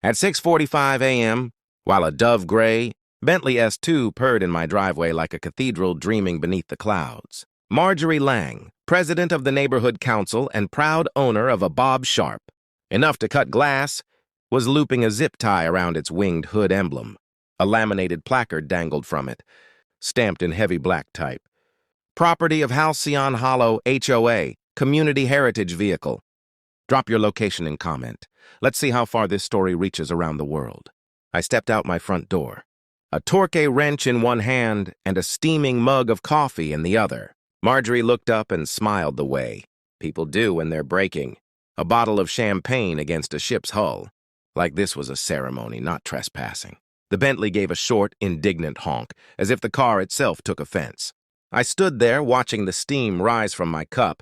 At 6:45 a.m., while a dove gray Bentley S2 purred in my driveway like a cathedral dreaming beneath the clouds, Marjorie Lang, president of the neighborhood council and proud owner of a Bob Sharp, enough to cut glass, was looping a zip tie around its winged hood emblem. A laminated placard dangled from it, stamped in heavy black type. Property of Halcyon Hollow HOA, Community Heritage Vehicle. Drop your location and comment. Let's see how far this story reaches around the world. I stepped out my front door, a torque wrench in one hand and a steaming mug of coffee in the other. Marjorie looked up and smiled the way people do when they're breaking a bottle of champagne against a ship's hull. Like this was a ceremony, not trespassing. The Bentley gave a short, indignant honk, as if the car itself took offense. I stood there watching the steam rise from my cup,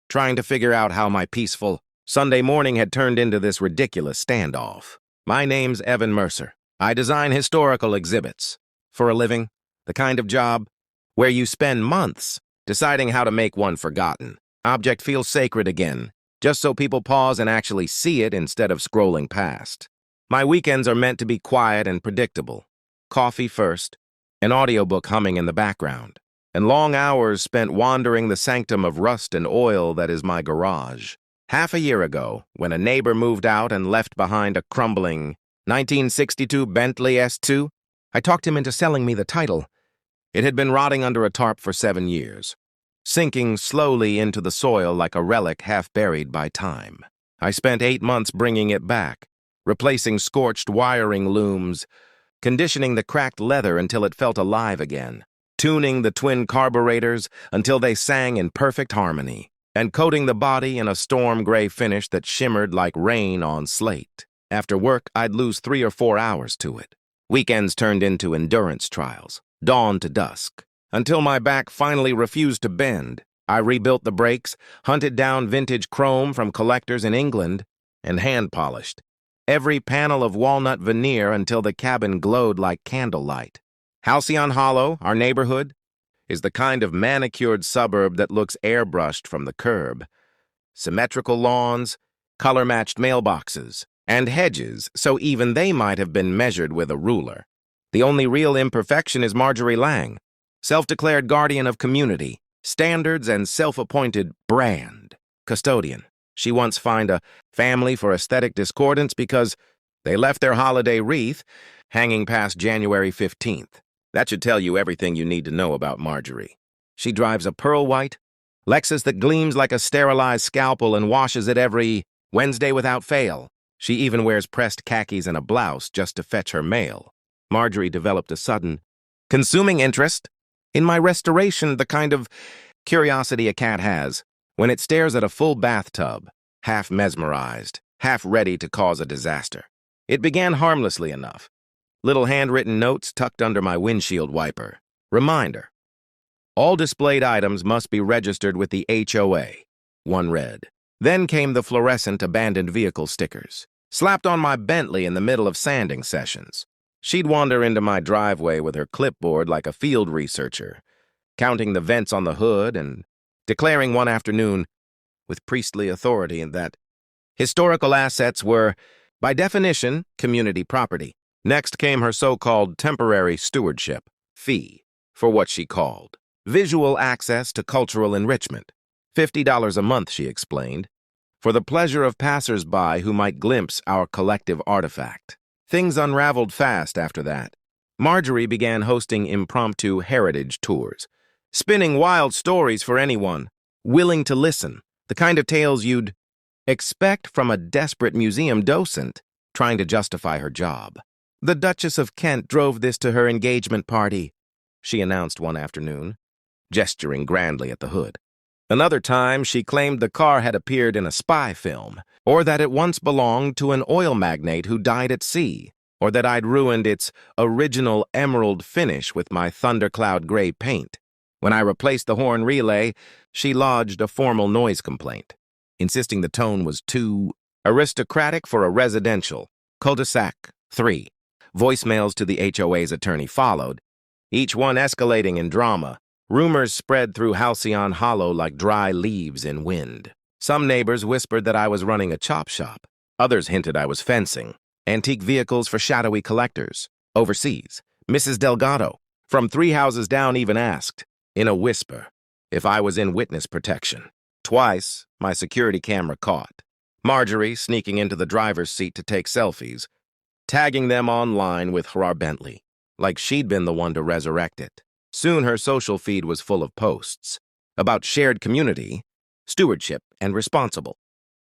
trying to figure out how my peaceful Sunday morning had turned into this ridiculous standoff. My name's Evan Mercer. I design historical exhibits. For a living, the kind of job where you spend months deciding how to make one forgotten object feel sacred again, just so people pause and actually see it instead of scrolling past. My weekends are meant to be quiet and predictable. Coffee first, an audiobook humming in the background, and long hours spent wandering the sanctum of rust and oil that is my garage. Half a year ago, when a neighbor moved out and left behind a crumbling 1962 Bentley S2, I talked him into selling me the title. It had been rotting under a tarp for 7 years, sinking slowly into the soil like a relic half buried by time. I spent 8 months bringing it back, replacing scorched wiring looms, conditioning the cracked leather until it felt alive again, tuning the twin carburetors until they sang in perfect harmony, and coating the body in a storm gray finish that shimmered like rain on slate. After work, I'd lose 3 or 4 hours to it. Weekends turned into endurance trials, dawn to dusk, until my back finally refused to bend. I rebuilt the brakes, hunted down vintage chrome from collectors in England, and hand-polished every panel of walnut veneer until the cabin glowed like candlelight. Halcyon Hollow, our neighborhood, is the kind of manicured suburb that looks airbrushed from the curb. Symmetrical lawns, color-matched mailboxes, and hedges, so even they might have been measured with a ruler. The only real imperfection is Marjorie Lang, self-declared guardian of community, standards, and self-appointed brand custodian. She once fined a family for aesthetic discordance because they left their holiday wreath hanging past January 15th. That should tell you everything you need to know about Marjorie. She drives a pearl-white Lexus that gleams like a sterilized scalpel and washes it every Wednesday without fail. She even wears pressed khakis and a blouse just to fetch her mail. Marjorie developed a sudden, consuming interest in my restoration, the kind of curiosity a cat has when it stares at a full bathtub, half mesmerized, half ready to cause a disaster. It began harmlessly enough. Little handwritten notes tucked under my windshield wiper. Reminder: all displayed items must be registered with the HOA. One read. Then came the fluorescent abandoned vehicle stickers, slapped on my Bentley in the middle of sanding sessions. She'd wander into my driveway with her clipboard like a field researcher, counting the vents on the hood and declaring one afternoon, with priestly authority, that historical assets were, by definition, community property. Next came her so-called temporary stewardship fee for what she called visual access to cultural enrichment. $50 a month, she explained, for the pleasure of passers-by who might glimpse our collective artifact. Things unraveled fast after that. Marjorie began hosting impromptu heritage tours, spinning wild stories for anyone willing to listen, the kind of tales you'd expect from a desperate museum docent trying to justify her job. The Duchess of Kent drove this to her engagement party, she announced one afternoon, gesturing grandly at the hood. Another time, she claimed the car had appeared in a spy film, or that it once belonged to an oil magnate who died at sea, or that I'd ruined its original emerald finish with my thundercloud gray paint. When I replaced the horn relay, she lodged a formal noise complaint, insisting the tone was too aristocratic for a residential. Cul-de-sac 3. Voicemails to the HOA's attorney followed, each one escalating in drama. Rumors spread through Halcyon Hollow like dry leaves in wind. Some neighbors whispered that I was running a chop shop. Others hinted I was fencing. Antique vehicles for shadowy collectors. Overseas. Mrs. Delgado, from 3 houses down, even asked, in a whisper, if I was in witness protection. Twice, my security camera caught Marjorie sneaking into the driver's seat to take selfies, tagging them online with Gerard Bentley, like she'd been the one to resurrect it. Soon her social feed was full of posts about shared community, stewardship, and responsible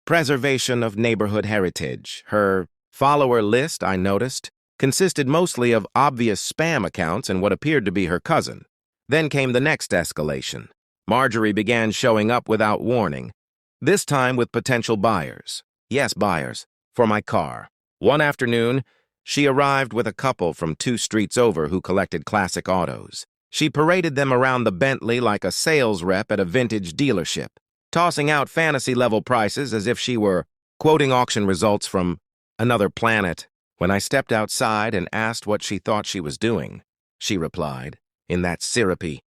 preservation of neighborhood heritage. Her follower list, I noticed, consisted mostly of obvious spam accounts and what appeared to be her cousin. Then came the next escalation. Marjorie began showing up without warning, this time with potential buyers. Yes, buyers, for my car. One afternoon, she arrived with a couple from 2 streets over who collected classic autos. She paraded them around the Bentley like a sales rep at a vintage dealership, tossing out fantasy-level prices as if she were quoting auction results from another planet. When I stepped outside and asked what she thought she was doing, she replied, in that syrupy,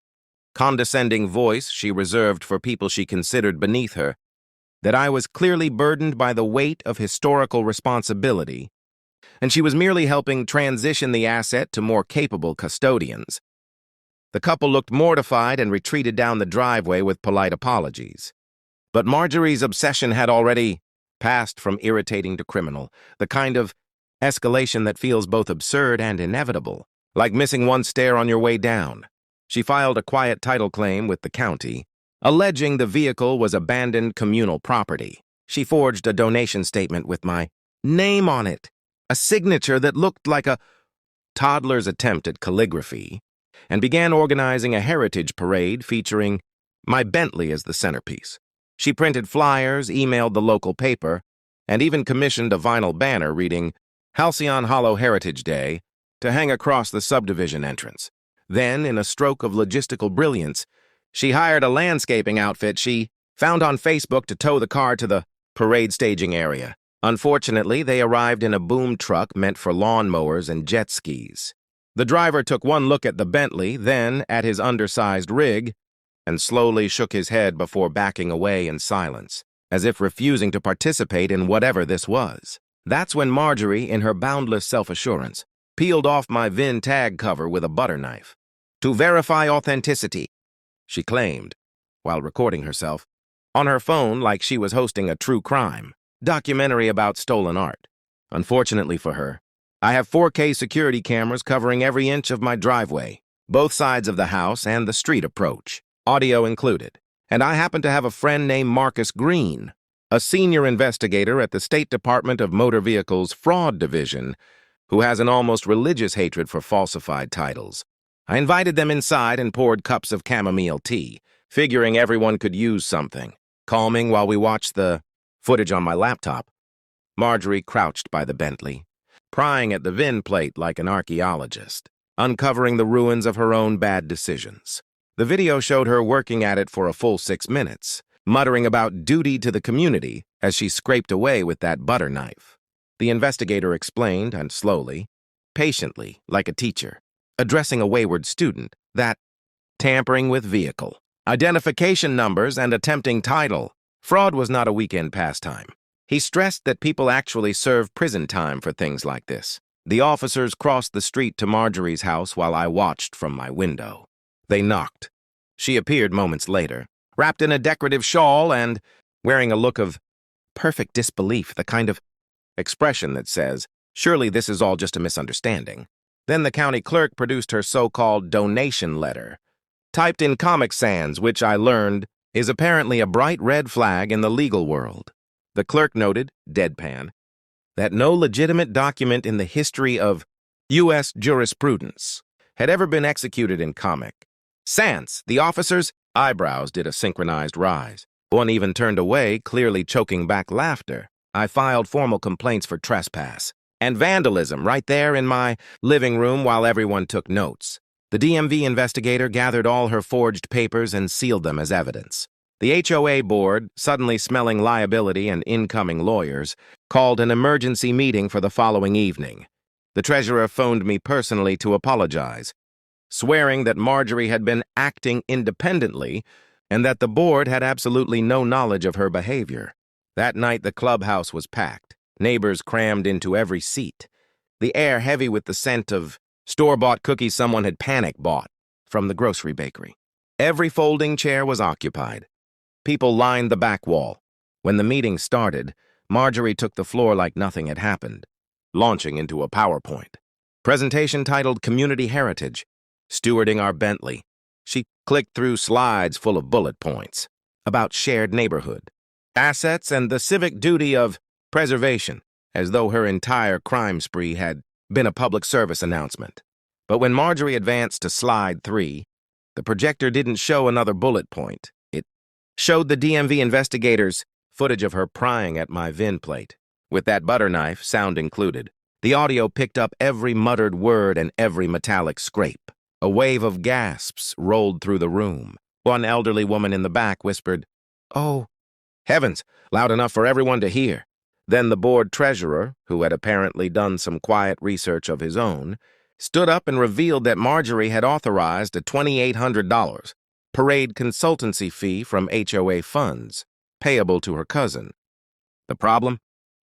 condescending voice she reserved for people she considered beneath her, that I was clearly burdened by the weight of historical responsibility, and she was merely helping transition the asset to more capable custodians. The couple looked mortified and retreated down the driveway with polite apologies. But Marjorie's obsession had already passed from irritating to criminal, the kind of escalation that feels both absurd and inevitable, like missing one stair on your way down. She filed a quiet title claim with the county, alleging the vehicle was abandoned communal property. She forged a donation statement with my name on it, a signature that looked like a toddler's attempt at calligraphy, and began organizing a heritage parade featuring my Bentley as the centerpiece. She printed flyers, emailed the local paper, and even commissioned a vinyl banner reading Halcyon Hollow Heritage Day to hang across the subdivision entrance. Then, in a stroke of logistical brilliance, she hired a landscaping outfit she found on Facebook to tow the car to the parade staging area. Unfortunately, they arrived in a boom truck meant for lawnmowers and jet skis. The driver took one look at the Bentley, then at his undersized rig, and slowly shook his head before backing away in silence, as if refusing to participate in whatever this was. That's when Marjorie, in her boundless self-assurance, peeled off my VIN tag cover with a butter knife. To verify authenticity, she claimed, while recording herself, on her phone like she was hosting a true crime documentary about stolen art. Unfortunately for her, I have 4K security cameras covering every inch of my driveway, both sides of the house and the street approach, audio included. And I happen to have a friend named Marcus Green, a senior investigator at the State Department of Motor Vehicles Fraud Division, who has an almost religious hatred for falsified titles. I invited them inside and poured cups of chamomile tea, figuring everyone could use something, calming while we watched the footage on my laptop. Marjorie crouched by the Bentley, prying at the VIN plate like an archaeologist, uncovering the ruins of her own bad decisions. The video showed her working at it for a full 6 minutes, muttering about duty to the community as she scraped away with that butter knife. The investigator explained, and slowly, patiently, like a teacher, addressing a wayward student, that tampering with vehicle, identification numbers, and attempting title, fraud was not a weekend pastime. He stressed that people actually serve prison time for things like this. The officers crossed the street to Marjorie's house while I watched from my window. They knocked. She appeared moments later, wrapped in a decorative shawl and wearing a look of perfect disbelief, the kind of expression that says, surely this is all just a misunderstanding. Then the county clerk produced her so-called donation letter, typed in Comic Sans, which I learned is apparently a bright red flag in the legal world. The clerk noted, deadpan, that no legitimate document in the history of U.S. jurisprudence had ever been executed in Comic Sans. The officer's eyebrows did a synchronized rise. One even turned away, clearly choking back laughter. I filed formal complaints for trespass and vandalism right there in my living room while everyone took notes. The DMV investigator gathered all her forged papers and sealed them as evidence. The HOA board, suddenly smelling liability and incoming lawyers, called an emergency meeting for the following evening. The treasurer phoned me personally to apologize, swearing that Marjorie had been acting independently and that the board had absolutely no knowledge of her behavior. That night, the clubhouse was packed. Neighbors crammed into every seat, the air heavy with the scent of store-bought cookies someone had panic-bought from the grocery bakery. Every folding chair was occupied. People lined the back wall. When the meeting started, Marjorie took the floor like nothing had happened, launching into a PowerPoint. Presentation titled Community Heritage, Stewarding Our Bentley. She clicked through slides full of bullet points about shared neighborhood, assets, and the civic duty of preservation, as though her entire crime spree had been a public service announcement. But when Marjorie advanced to slide 3, the projector didn't show another bullet point. It showed the DMV investigators footage of her prying at my VIN plate, with that butter knife, sound included. The audio picked up every muttered word and every metallic scrape. A wave of gasps rolled through the room. One elderly woman in the back whispered, "Oh, heavens," loud enough for everyone to hear. Then the board treasurer, who had apparently done some quiet research of his own, stood up and revealed that Marjorie had authorized a $2,800 parade consultancy fee from HOA funds, payable to her cousin. The problem?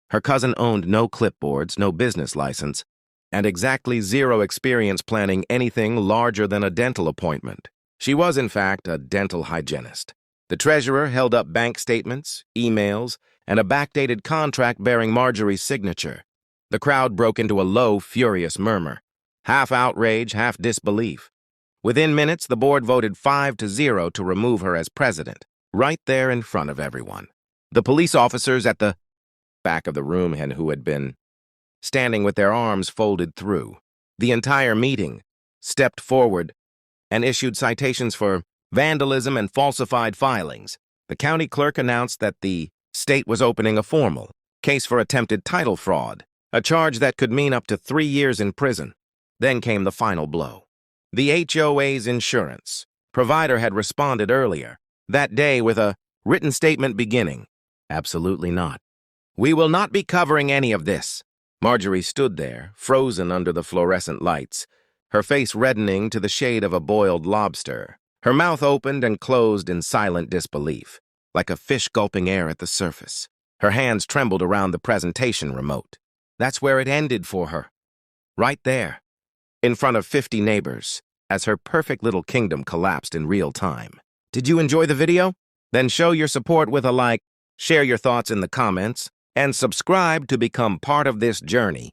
Her cousin owned no clipboards, no business license, and exactly zero experience planning anything larger than a dental appointment. She was, in fact, a dental hygienist. The treasurer held up bank statements, emails, and a backdated contract bearing Marjorie's signature. The crowd broke into a low, furious murmur, half outrage, half disbelief. Within minutes, the board voted 5-0 to remove her as president, right there in front of everyone. The police officers at the back of the room and who had been standing with their arms folded through. The entire meeting stepped forward and issued citations for vandalism and falsified filings. The county clerk announced that the state was opening a formal case for attempted title fraud, a charge that could mean up to 3 years in prison. Then came the final blow. The HOA's insurance provider had responded earlier that day with a written statement beginning, "Absolutely not. We will not be covering any of this." Marjorie stood there, frozen under the fluorescent lights, her face reddening to the shade of a boiled lobster. Her mouth opened and closed in silent disbelief, like a fish gulping air at the surface. Her hands trembled around the presentation remote. That's where it ended for her. Right there, in front of 50 neighbors, as her perfect little kingdom collapsed in real time. Did you enjoy the video? Then show your support with a like, share your thoughts in the comments, and subscribe to become part of this journey.